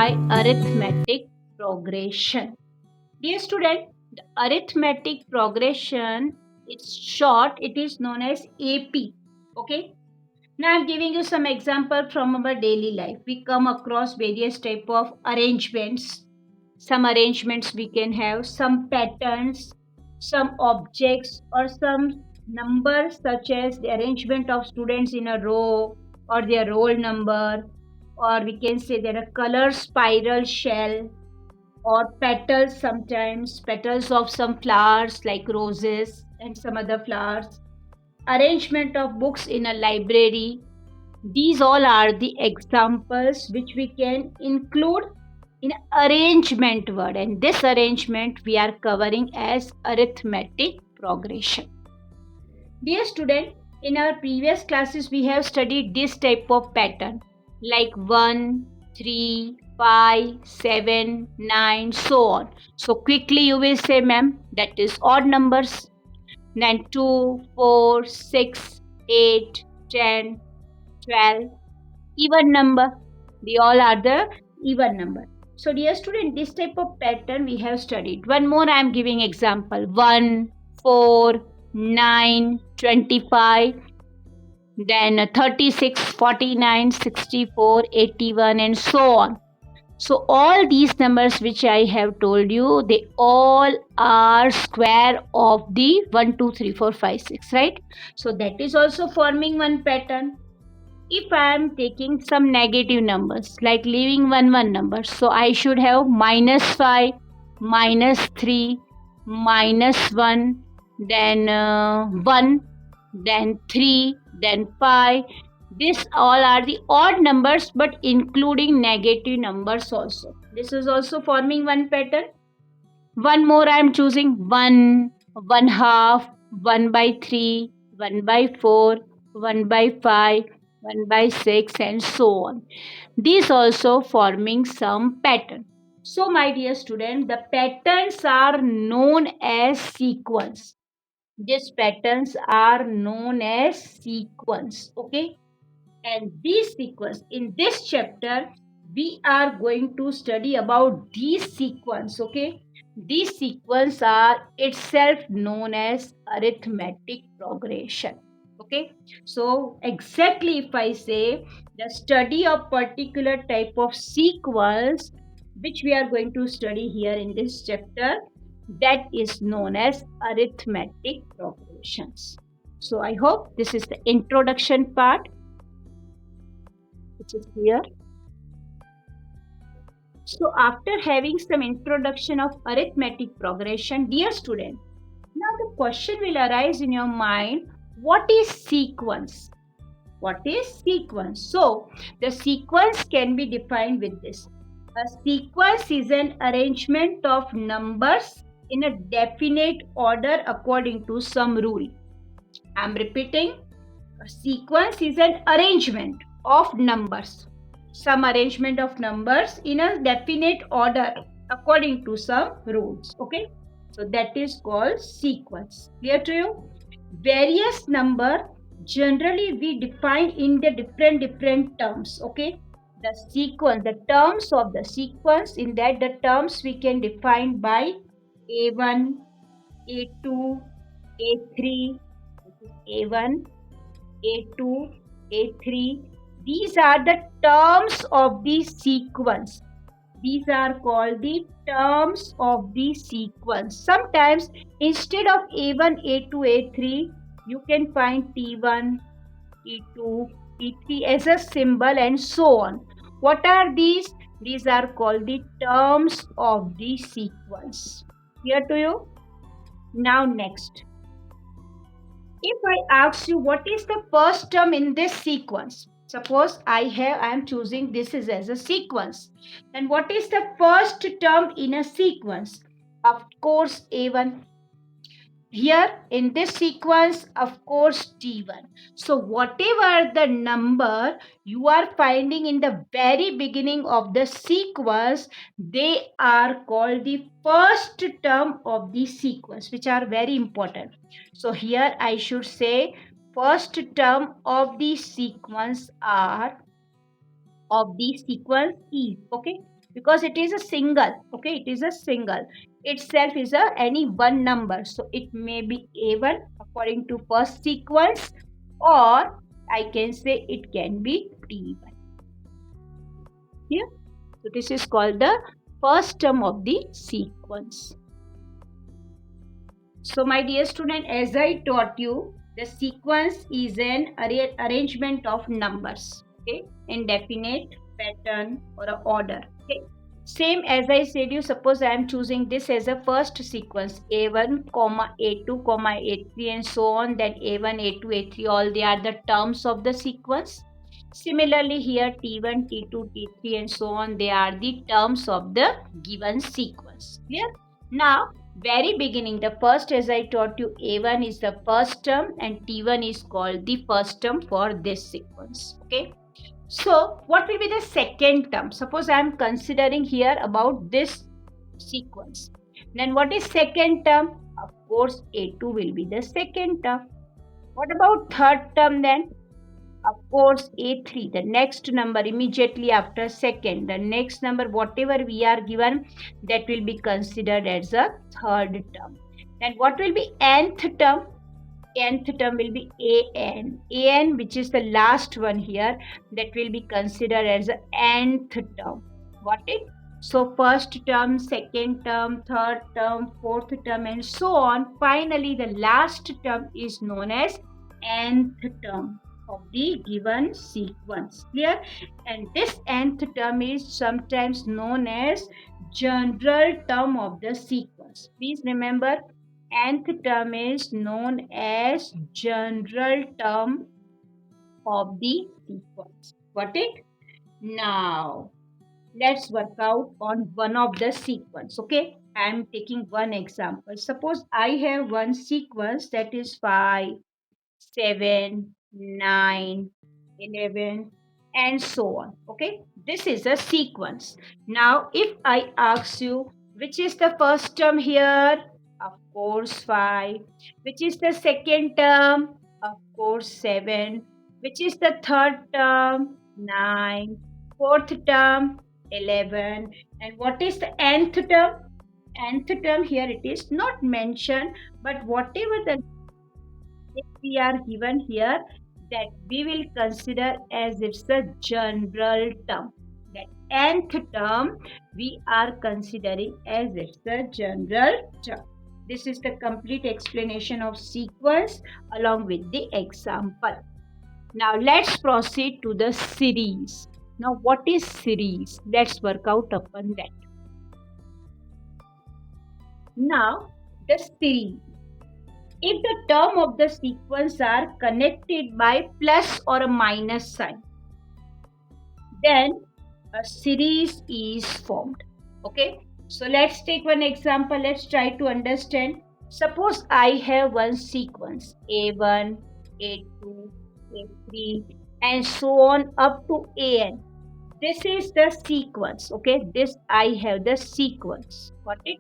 by arithmetic progression. Dear student, the arithmetic progression, it's short, it is known as AP. Okay. Now I'm giving you some example from our daily life. We come across various type of arrangements. Some arrangements we can have, some patterns, some objects or some numbers such as the arrangement of students in a row or their roll number, or we can say there are color spiral shell or petals, sometimes petals of some flowers like roses and some other flowers, arrangement of books in a library. These all are the examples which we can include in arrangement word, and this arrangement we are covering as arithmetic progression. Dear student, in our previous classes we have studied this type of pattern like 1, 3, 5, 7, 9, so on. So quickly you will say, ma'am, that is odd numbers. Then 2, 4, 6, 8, 10, 12, even number. They all are the even number. So dear student, this type of pattern we have studied. One more I am giving example. 1, 4, 9, 25, then 36, 49, 64, 81 and so on. So all these numbers which I have told you, they all are square of the 1, 2, 3, 4, 5, 6, right? So that is also forming one pattern. If I am taking some negative numbers, like leaving one number, so I should have -5, -3, -1, then 1, then 3, then 5. These all are the odd numbers but including negative numbers also. This is also forming one pattern. One more I am choosing 1, 1 half, 1 by 3, 1 by 4, 1 by 5, 1 by 6 and so on. These also forming some pattern. So my dear student, the patterns are known as sequence. These patterns are known as sequence. Okay. And this sequence, in this chapter, we are going to study about these sequence. Okay. These sequence are itself known as arithmetic progression. Okay. So exactly if I say the study of particular type of sequence which we are going to study here in this chapter, that is known as arithmetic progressions. So I hope this is the introduction part which is here. So after having some introduction of arithmetic progression, dear student, now the question will arise in your mind, what is sequence? What is sequence? So the sequence can be defined with this. A sequence is an arrangement of numbers in a definite order according to some rule. I am repeating, a sequence is an arrangement of numbers. Some arrangement of numbers in a definite order according to some rules. Okay. So that is called sequence. Clear to you? Various number generally we define in the different terms. Okay. The sequence, the terms of the sequence, in that the terms we can define by A1, A2, A3, A1, A2, A3. These are the terms of the sequence. These are called the terms of the sequence. Sometimes instead of A1, A2, A3, you can find T1, T2, T3 as a symbol and so on. What are these? These are called the terms of the sequence. Clear to you? Now next. If I ask you what is the first term in this sequence, suppose I am choosing this is as a sequence, then what is the first term in a sequence? Of course A1. Here in this sequence, of course T1. So whatever the number you are finding in the very beginning of the sequence, they are called the first term of the sequence, which are very important. So here I should say first term of the sequence is, okay, because it is a single. Okay, it is a single. Itself is a any one number. So it may be A1 according to first sequence, or I can say it can be T1. Here. So this is called the first term of the sequence. So my dear student, as I taught you, the sequence is an arrangement of numbers, okay, in definite pattern or a order. Okay. Same as I said you, suppose I am choosing this as a first sequence, A1, comma, A2, comma, A3 and so on, then A1, A2, A3, all they are the terms of the sequence. Similarly here T1, T2, T3 and so on, they are the terms of the given sequence. Clear? Now, very beginning, the first, as I taught you, A1 is the first term and T1 is called the first term for this sequence. Okay. So, what will be the second term? Suppose I am considering here about this sequence. Then what is second term? Of course, A2 will be the second term. What about third term then? Of course, A3, the next number immediately after second, the next number whatever we are given, that will be considered as a third term. Then what will be nth term? Nth term will be an. An, which is the last one here, that will be considered as a nth term. Got it? So first term, second term, third term, fourth term and so on. Finally, the last term is known as nth term of the given sequence. Clear? And this nth term is sometimes known as general term of the sequence. Please remember, nth term is known as general term of the sequence. Got it? Now, let's work out on one of the sequence. Okay, I am taking one example. Suppose I have one sequence that is 5, 7, 9, 11 and so on. Okay, this is a sequence. Now if I ask you which is the first term here, of course 5. Which is the second term? Of course 7. Which is the third term? 9. Fourth term? 11. And what is the nth term? Nth term here it is not mentioned, but whatever the we are given here, that we will consider as it's a general term. That nth term we are considering as it's a general term. This is the complete explanation of sequence along with the example. Now let's proceed to the series. Now what is series? Let's work out upon that. Now the series. If the term of the sequence are connected by plus or a minus sign, then a series is formed. Okay. So let's take one example. Let's try to understand. Suppose I have one sequence A1, A2, A3 and so on up to AN. This is the sequence. Okay. This I have the sequence. Got it?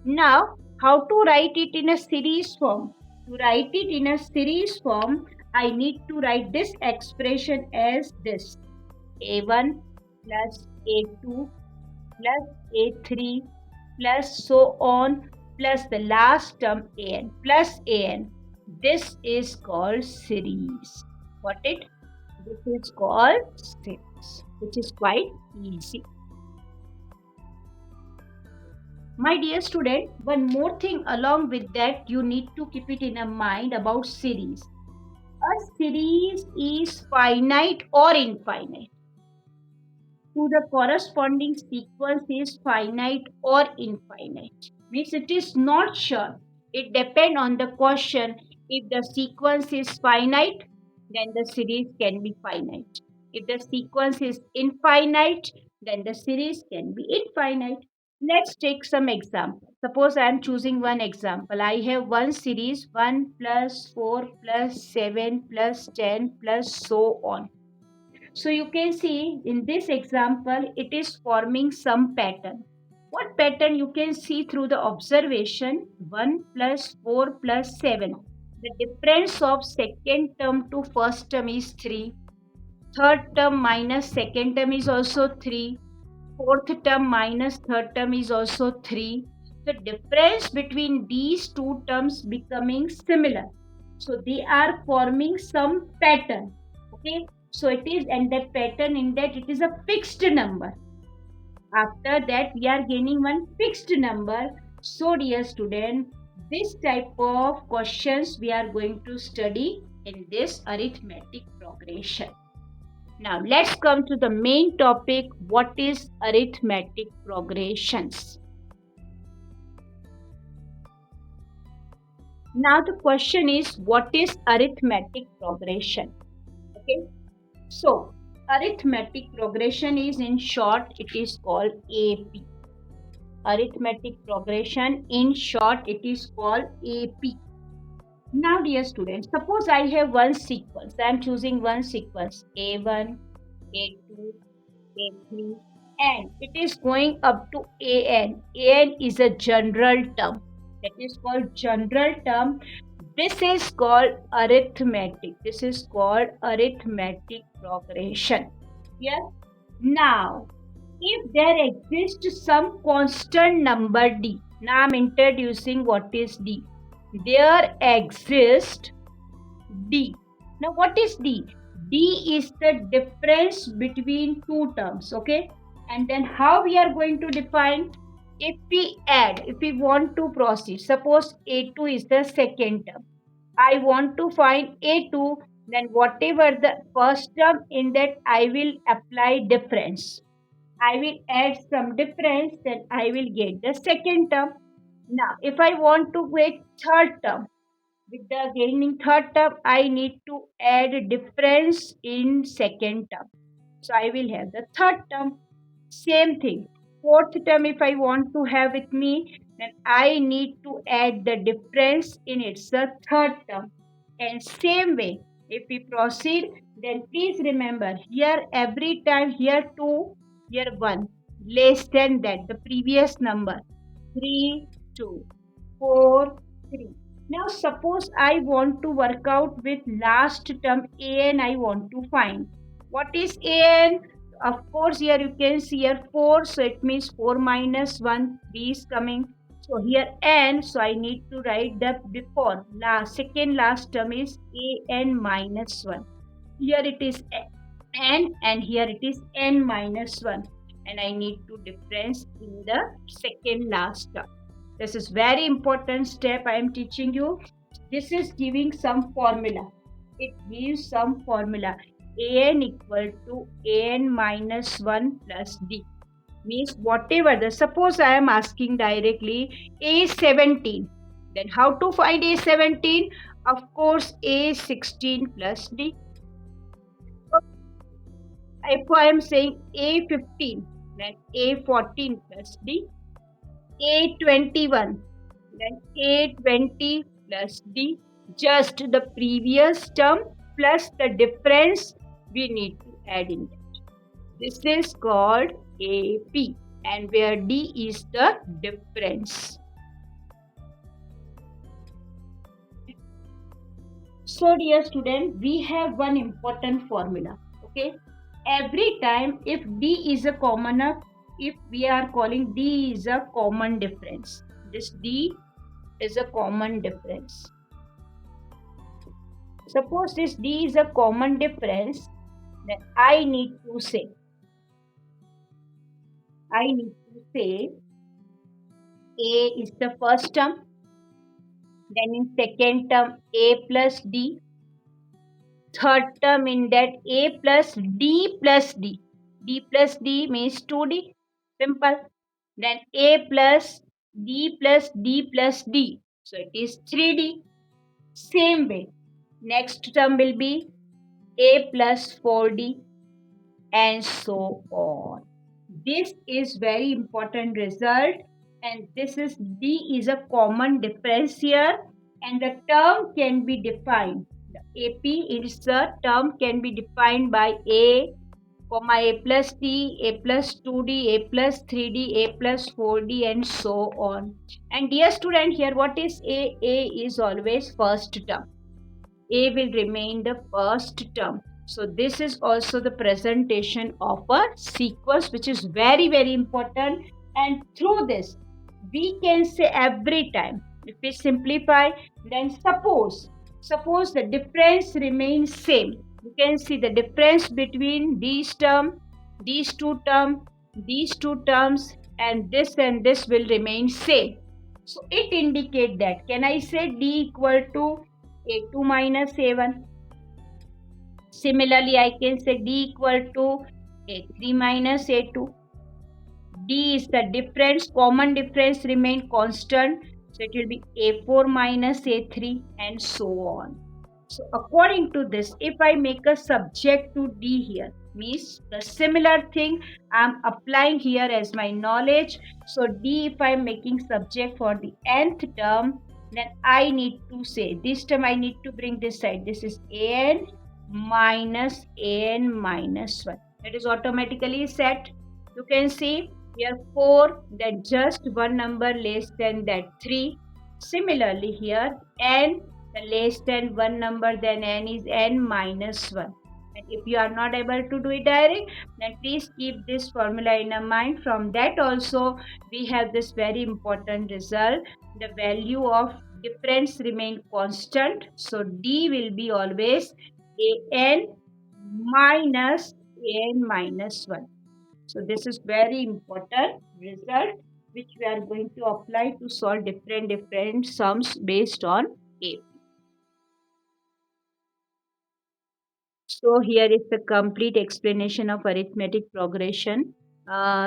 Now, how to write it in a series form? To write it in a series form, I need to write this expression as this. A1 plus A2 plus A3 plus so on plus the last term AN plus AN. This is called series. Got it? This is called series, which is quite easy. My dear student, one more thing along with that you need to keep it in a mind about series. A series is finite or infinite. To the corresponding sequence is finite or infinite. Means it is not sure. It depends on the question. If the sequence is finite, then the series can be finite. If the sequence is infinite, then the series can be infinite. Let's take some example. Suppose I am choosing one example. I have one series 1 plus 4 plus 7 plus 10 plus so on. So you can see in this example, it is forming some pattern. What pattern you can see through the observation? 1 plus 4 plus 7. The difference of second term to first term is 3. Third term minus second term is also 3. Fourth term minus third term is also 3. The difference between these two terms becoming similar. So they are forming some pattern. Okay. So it is, and that pattern in that it is a fixed number. After that, we are gaining one fixed number. So, dear student, this type of questions we are going to study in this arithmetic progression. Now, let's come to the main topic. What is arithmetic progressions? Now, the question is, what is arithmetic progression? Okay. So, arithmetic progression is, in short, it is called AP. Arithmetic progression, in short, it is called AP. Now, dear students, suppose I have one sequence. I am choosing one sequence A1, A2, A3, and it is going up to AN. AN is a general term. That is called general term. This is called arithmetic. This is called arithmetic progression. Yes. Now, if there exists some constant number D, now I'm introducing what is D. There exists D. Now, what is D? D is the difference between two terms, okay? And then how we are going to define? If we add, if we want to proceed, suppose A2 is the second term. I want to find A2, then whatever the first term in that, I will apply difference. I will add some difference, then I will get the second term. Now, if I want to get third term, with the gaining third term, I need to add difference in second term. So I will have the third term. Same thing. Fourth term, if I want to have with me, then I need to add the difference in its third term. And same way, if we proceed, then please remember here every time here 2, here 1, less than that, the previous number 3, 2, 4, 3. Now suppose I want to work out with last term an I want to find. What is an? Of course, here you can see here 4, so it means 4 minus 1, 3 is coming. So here n, so I need to write the before second last term is an minus 1. Here it is n and here it is n minus 1, and I need to difference in the second last term. This is very important step I am teaching you. This is giving some formula. It gives some formula. An equal to an minus 1 plus d. Means whatever the, suppose I am asking directly A17. Then how to find A17? Of course A16 plus d. If I am saying A15, then A14 plus d. A21, then A20 plus d. Just the previous term plus the difference we need to add in that. This is called AP, and where d is the difference. So dear student, we have one important formula. Okay, every time if d is a commoner, if we are calling d is a common difference, this d is a common difference. Suppose this d is a common difference, then I need to say a is the first term, then in second term a plus d, third term in that a plus d plus d. D plus d means 2d. Simple. Then a plus d plus d plus d. So it is 3d. Same way. Next term will be a plus 4d and so on. This is very important result, and this is d is a common difference here, and the term can be defined. The AP is the term can be defined by a comma a plus d, a plus 2d, a plus 3d, a plus 4d and so on. And dear student, here what is a? A is always first term. A will remain the first term. So this is also the presentation of a sequence, which is very, very important. And through this, we can say every time, if we simplify, then suppose the difference remains same. You can see the difference between these terms, these two terms, these two terms, and this will remain same. So it indicate that, can I say D equal to A2 minus A1? Similarly, I can say D equal to A3 minus A2. D is the difference, common difference remain constant. So it will be A4 minus A3 and so on. So according to this, if I make a subject to D here, means the similar thing I am applying here as my knowledge. So D, if I am making subject for the nth term, then I need to say, this term I need to bring this side. This is an minus an minus 1. That is automatically set. You can see here 4, that just one number less than that 3. Similarly here n, the less than one number than n is n minus 1. And if you are not able to do it direct, then please keep this formula in your mind. From that also we have this very important result. The value of difference remain constant. So D will be always an minus an minus 1. So this is very important result which we are going to apply to solve different sums based on A. So here is the complete explanation of arithmetic progression.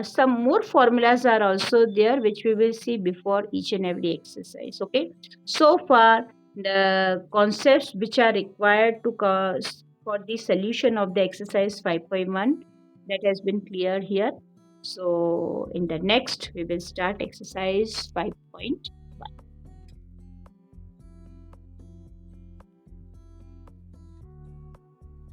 Some more formulas are also there which we will see before each and every exercise. Okay. So far the concepts which are required to for the solution of the exercise 5.1, that has been clear here. So in the next we will start exercise 5.2.